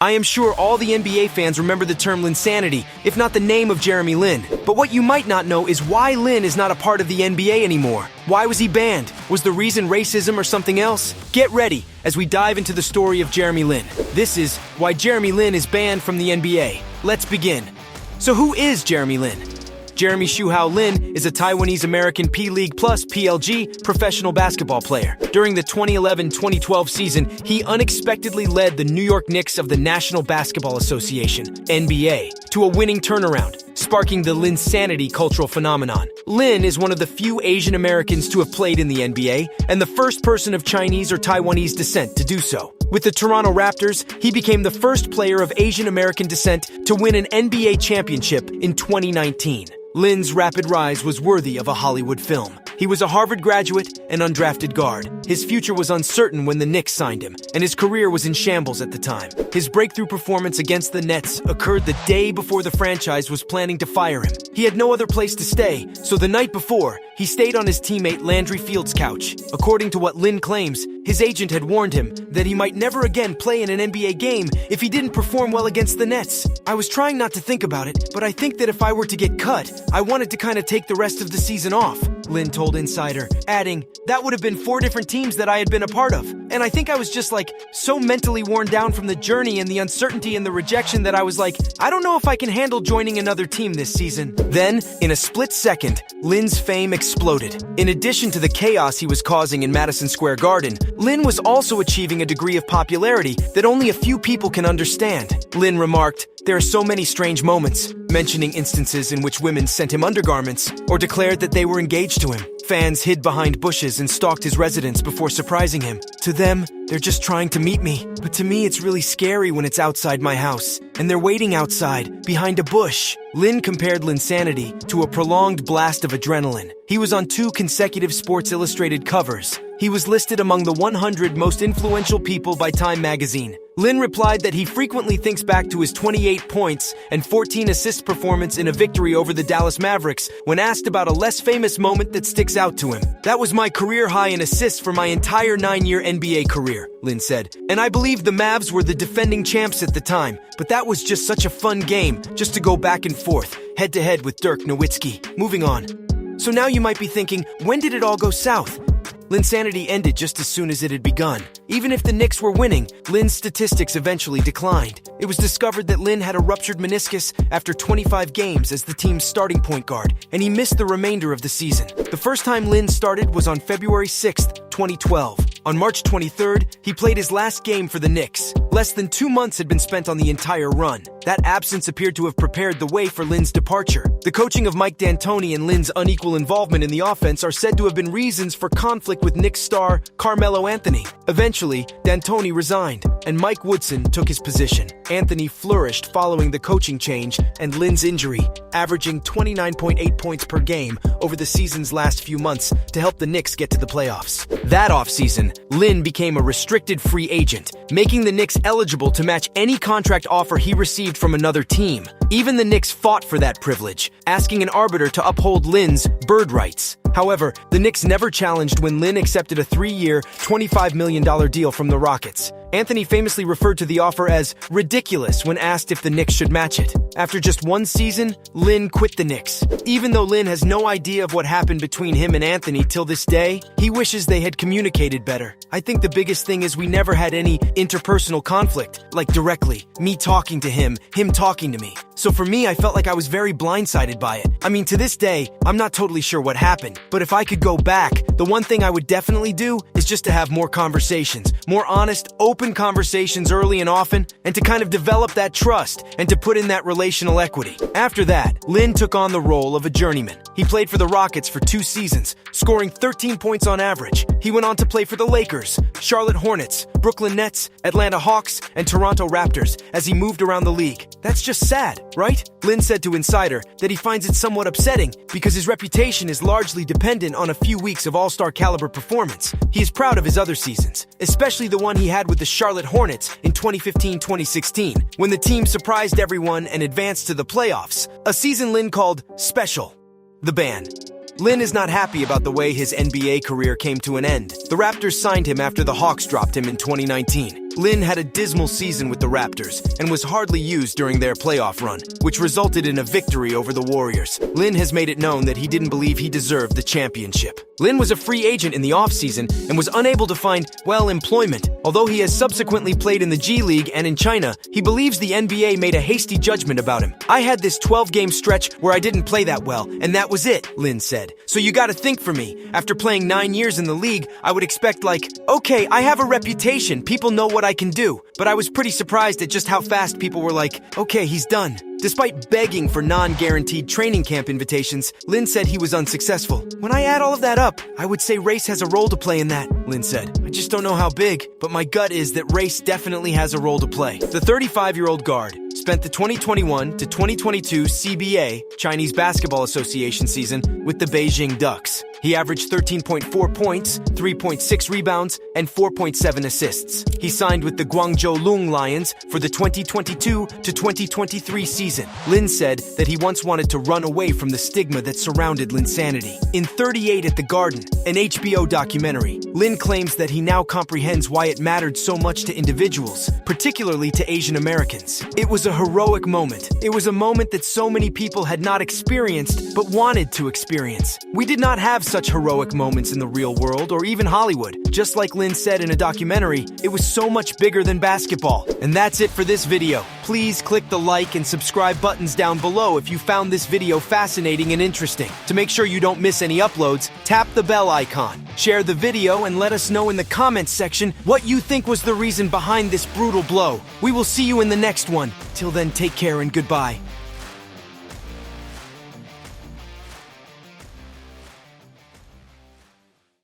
I am sure all the NBA fans remember the term Linsanity, if not the name of Jeremy Lin. But what you might not know is why Lin is not a part of the NBA anymore. Why was he banned? Was the reason racism or something else? Get ready as we dive into the story of Jeremy Lin. This is why Jeremy Lin is banned from the NBA. Let's begin. So who is Jeremy Lin? Jeremy Shu-How Lin is a Taiwanese-American P League Plus PLG professional basketball player. During the 2011-2012 season, he unexpectedly led the New York Knicks of the National Basketball Association, NBA, to a winning turnaround, sparking the Linsanity cultural phenomenon. Lin is one of the few Asian Americans to have played in the NBA, and the first person of Chinese or Taiwanese descent to do so. With the Toronto Raptors, he became the first player of Asian American descent to win an NBA championship in 2019. Lin's rapid rise was worthy of a Hollywood film. He was a Harvard graduate and undrafted guard. His future was uncertain when the Knicks signed him, and his career was in shambles at the time. His breakthrough performance against the Nets occurred the day before the franchise was planning to fire him. He had no other place to stay, so the night before, he stayed on his teammate Landry Field's couch. According to what Lin claims, his agent had warned him that he might never again play in an NBA game if he didn't perform well against the Nets. I was trying not to think about it, but I think that if I were to get cut, I wanted to kind of take the rest of the season off, Lin told Insider, adding, that would have been 4 different teams that I had been a part of. And I think I was just so mentally worn down from the journey and the uncertainty and the rejection that I was I don't know if I can handle joining another team this season. Then, in a split second, Lin's fame exploded. In addition to the chaos he was causing in Madison Square Garden, Lin was also achieving a degree of popularity that only a few people can understand. Lin remarked, there are so many strange moments, mentioning instances in which women sent him undergarments or declared that they were engaged to him. Fans hid behind bushes and stalked his residence before surprising him. To them, they're just trying to meet me. But to me, it's really scary when it's outside my house, and they're waiting outside, behind a bush. Lin compared Linsanity to a prolonged blast of adrenaline. He was on 2 consecutive Sports Illustrated covers. He was listed among the 100 most influential people by Time magazine. Lin replied that he frequently thinks back to his 28 points and 14 assist performance in a victory over the Dallas Mavericks when asked about a less famous moment that sticks out to him. That was my career high in assists for my entire 9-year NBA career, Lin said. And I believe the Mavs were the defending champs at the time, but that was just such a fun game, just to go back and forth, head to head with Dirk Nowitzki. Moving on. So now you might be thinking, when did it all go south? Linsanity ended just as soon as it had begun. Even if the Knicks were winning, Lin's statistics eventually declined. It was discovered that Lin had a ruptured meniscus after 25 games as the team's starting point guard, and he missed the remainder of the season. The first time Lin started was on February 6th, 2012. On March 23rd, he played his last game for the Knicks. Less than 2 months had been spent on the entire run. That absence appeared to have prepared the way for Lin's departure. The coaching of Mike D'Antoni and Lin's unequal involvement in the offense are said to have been reasons for conflict with Knicks star Carmelo Anthony. Eventually, D'Antoni resigned, and Mike Woodson took his position. Anthony flourished following the coaching change and Lin's injury, averaging 29.8 points per game over the season's last few months to help the Knicks get to the playoffs. That offseason, Lin became a restricted free agent, making the Knicks eligible to match any contract offer he received from another team. Even the Knicks fought for that privilege, asking an arbiter to uphold Lin's bird rights. However, the Knicks never challenged when Lin accepted a 3-year, $25 million deal from the Rockets. Anthony famously referred to the offer as ridiculous when asked if the Knicks should match it. After just 1 season, Lin quit the Knicks. Even though Lin has no idea of what happened between him and Anthony till this day, he wishes they had communicated better. I think the biggest thing is we never had any interpersonal conflict, directly. Me talking to him talking to me. So for me, I felt like I was very blindsided by it. I mean, to this day, I'm not totally sure what happened. But if I could go back, the one thing I would definitely do is just to have more conversations, more honest, open conversations early and often, and to kind of develop that trust and to put in that relational equity. After that, Lin took on the role of a journeyman. He played for the Rockets for 2 seasons, scoring 13 points on average. He went on to play for the Lakers, Charlotte Hornets, Brooklyn Nets, Atlanta Hawks, and Toronto Raptors as he moved around the league. That's just sad, right? Lin said to Insider that he finds it somewhat upsetting because his reputation is largely dependent on a few weeks of all-star caliber performance. He is proud of his other seasons, especially the one he had with the Charlotte Hornets in 2015-2016, when the team surprised everyone and advanced to the playoffs, a season Lin called special. The ban. Lin is not happy about the way his NBA career came to an end. The Raptors signed him after the Hawks dropped him in 2019. Lin had a dismal season with the Raptors and was hardly used during their playoff run, which resulted in a victory over the Warriors. Lin has made it known that he didn't believe he deserved the championship. Lin was a free agent in the offseason and was unable to find, employment. Although he has subsequently played in the G League and in China, he believes the NBA made a hasty judgment about him. "I had this 12-game stretch where I didn't play that well, and that was it," Lin said. "So you gotta think for me. After playing 9 years in the league, I would expect okay, I have a reputation, people know what I can do." But I was pretty surprised at just how fast people were like, "Okay, he's done." Despite begging for non-guaranteed training camp invitations, Lin said he was unsuccessful. "When I add all of that up, I would say race has a role to play in that," Lin said. "I just don't know how big, but my gut is that race definitely has a role to play." The 35-year-old guard spent the 2021 to 2022 CBA, Chinese Basketball Association season, with the Beijing Ducks. He averaged 13.4 points, 3.6 rebounds, and 4.7 assists. He signed with the Guangzhou Lung Lions for the 2022 to 2023 season. Lin said that he once wanted to run away from the stigma that surrounded Linsanity. In 38 at the Garden, an HBO documentary, Lin claims that he now comprehends why it mattered so much to individuals, particularly to Asian Americans. "It was a heroic moment. It was a moment that so many people had not experienced but wanted to experience. We did not have such heroic moments in the real world or even Hollywood. Just like Lin said in a documentary, it was so much bigger than basketball." And that's it for this video. Please click the like and subscribe buttons down below if you found this video fascinating and interesting. To make sure you don't miss any uploads, tap the bell icon. Share the video and let us know in the comments section what you think was the reason behind this brutal blow. We will see you in the next one. Till then, take care and goodbye.